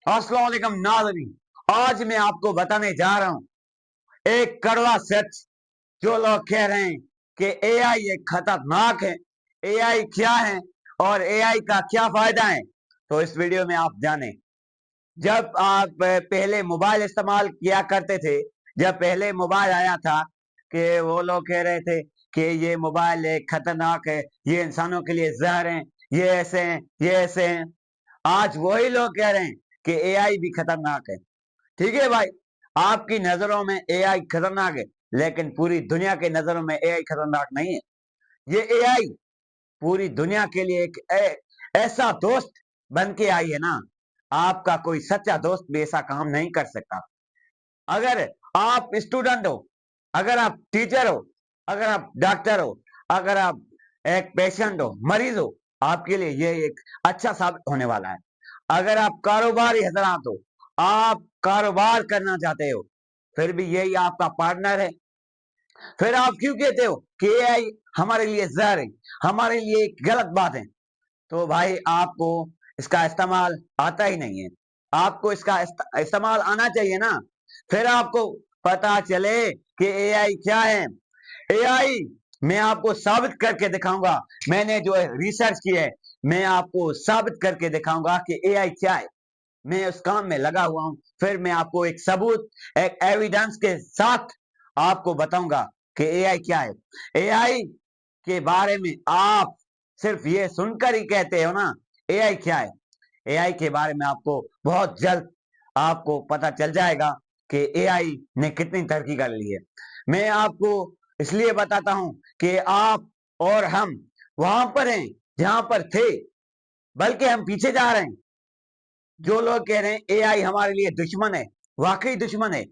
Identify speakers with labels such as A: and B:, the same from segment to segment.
A: अस्सलाम वालेकुम नाज़रीन। आज मैं आपको बताने जा रहा हूं एक कड़वा सच। जो लोग कह रहे हैं कि एआई एक खतरनाक है, एआई क्या है और एआई का क्या फायदा है, तो इस वीडियो में आप जानें। जब आप पहले मोबाइल इस्तेमाल किया करते थे, जब पहले मोबाइल आया था, कि वो लोग कह रहे थे कि ये मोबाइल एक खतरनाक है, ये इंसानों के लिए जहर है, ये ऐसे हैं, ये ऐसे हैं। आज वही लोग कह रहे हैं कि एआई भी खतरनाक है। ठीक है भाई, आपकी नजरों में एआई खतरनाक है, लेकिन पूरी दुनिया के नजरों में एआई खतरनाक नहीं है। ये एआई पूरी दुनिया के लिए एक ऐसा दोस्त बन के आई है ना, आपका कोई सच्चा दोस्त भी ऐसा काम नहीं कर सकता। अगर आप स्टूडेंट हो, अगर आप टीचर हो, अगर आप डॉक्टर हो, अगर आप एक पेशेंट हो, मरीज हो, आपके लिए ये एक अच्छा साबित होने वाला है। अगर आप कारोबारी हजरात हो, आप कारोबार करना चाहते हो, फिर भी यही आपका पार्टनर है, फिर आप क्यों कहते हो कि एआई हमारे लिए जहर है, हमारे लिए एक गलत बात है? तो भाई आपको इसका इस्तेमाल आता ही नहीं है। आपको इसका इस्तेमाल आना चाहिए ना, फिर आपको पता चले कि एआई क्या है। एआई मैं आपको साबित करके दिखाऊंगा। मैंने जो रिसर्च की है, मैं आपको साबित करके दिखाऊंगा कि एआई क्या है। मैं उस काम में लगा हुआ हूं। फिर मैं आपको एक सबूत, एक एविडेंस के साथ आपको बताऊंगा कि एआई क्या है। एआई के बारे में आप सिर्फ ये सुनकर ही कहते हो ना, एआई क्या है। एआई के बारे में आपको बहुत जल्द आपको पता चल जाएगा कि एआई ने कितनी तरक्की कर ली है। मैं आपको इसलिए बताता हूं कि आप और हम वहां पर हैं जहां पर थे, बल्कि हम पीछे जा रहे हैं। जो लोग कह रहे हैं एआई हमारे लिए दुश्मन है, वाकई दुश्मन है।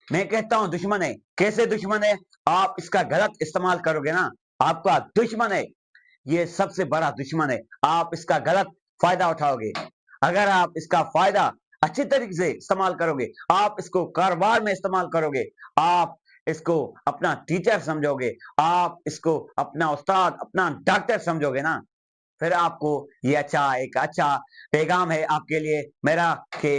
A: मैं कहता हूं दुश्मन है। कैसे दुश्मन है? आप इसका गलत इस्तेमाल करोगे ना, आपका दुश्मन है। ये सबसे बड़ा दुश्मन है। आप इसका गलत फायदा उठाओगे। अगर आप इसका फायदा अच्छी तरीके से इस्तेमाल करोगे, आप इसको कारोबार में इस्तेमाल करोगे, आप इसको अपना टीचर समझोगे, आप इसको अपना उस्ताद, अपना डॉक्टर समझोगे ना, फिर आपको ये एक अच्छा पैगाम है आपके लिए मेरा कि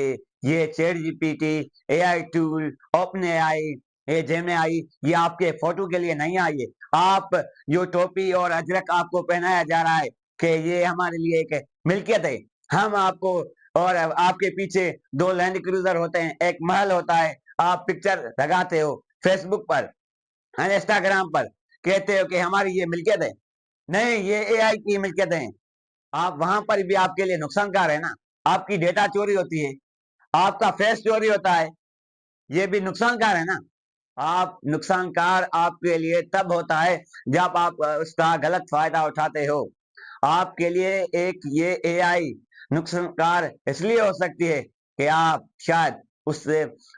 A: ये chat GPT, AI tool, open AI, ये जेमिनी, ये आपके फोटो के लिए नहीं आई है। आप जो टोपी और अजरक आपको पहनाया जा रहा है कि ये हमारे लिए एक मिल्कियत है। हम आपको, और आपके पीछे दो लैंड क्रूजर होते हैं, एक महल होता है, आप पिक्चर लगाते हो फेसबुक पर, इंस्टाग्राम पर, कहते हो कि हमारी ये मिल्कियत है। नहीं, ये एआई की मिल्कियत है। आप वहां पर भी आपके लिए नुकसानकार है ना। आपकी डेटा चोरी होती है, आपका फेस चोरी होता है, ये भी नुकसानकार है ना। आप नुकसानकार आपके लिए तब होता है जब आप उसका गलत फायदा उठाते हो। आपके लिए एक ये एआई नुकसानकार इसलिए हो सकती है कि आप शायद उस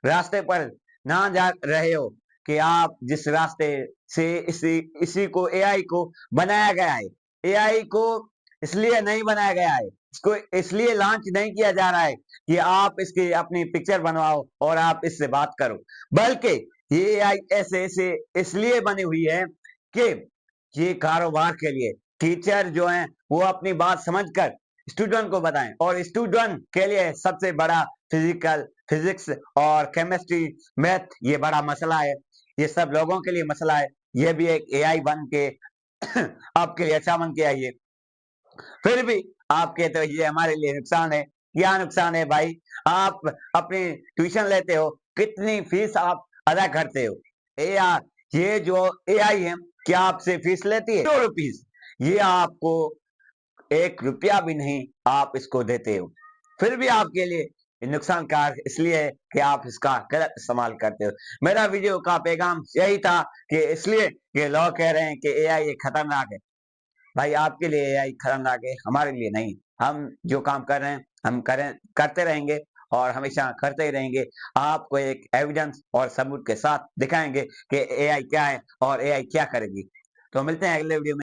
A: रास्ते पर ना जा रहे हो, कि आप जिस रास्ते से इसी इसी को एआई को बनाया गया है। एआई को इसलिए नहीं बनाया गया है, इसको इसलिए लॉन्च नहीं किया जा रहा है कि आप इसकी अपनी पिक्चर बनवाओ और आप इससे बात करो, बल्कि ये एआई ऐसे ऐसे इसलिए बनी हुई है कि ये कारोबार के लिए टीचर जो हैं वो अपनी बात समझकर स्टूडेंट को बताएं, और स्टूडेंट के लिए सबसे बड़ा फिजिक्स और केमिस्ट्री, मैथ ये बड़ा मसला है। ये सब लोगों के लिए मसला है। ये भी एक एआई बन के आपके लिए अच्छा बन के आई है। फिर भी आप कहते हो ये हमारे लिए नुकसान है। क्या नुकसान है भाई? आप अपनी ट्यूशन लेते हो, कितनी फीस आप अदा करते हो? ए यार, ये जो एआई है, क्या आपसे फीस लेती है? 2 रुपीज। ये आपको 1 रुपया भी नहीं आप इसको देते हो। फिर भी आपके लिए नुकसानकार इसलिए है कि आप इसका गलत इस्तेमाल करते हो। मेरा वीडियो का पैगाम यही था कि इसलिए ये लोग कह रहे हैं कि एआई एक खतरनाक है। भाई आपके लिए एआई खतरनाक है, हमारे लिए नहीं। हम जो काम कर रहे हैं हम करते रहेंगे और हमेशा करते ही रहेंगे। आपको एक एविडेंस और सबूत के साथ दिखाएंगे कि एआई क्या है और एआई क्या करेगी। तो मिलते हैं अगले वीडियो में।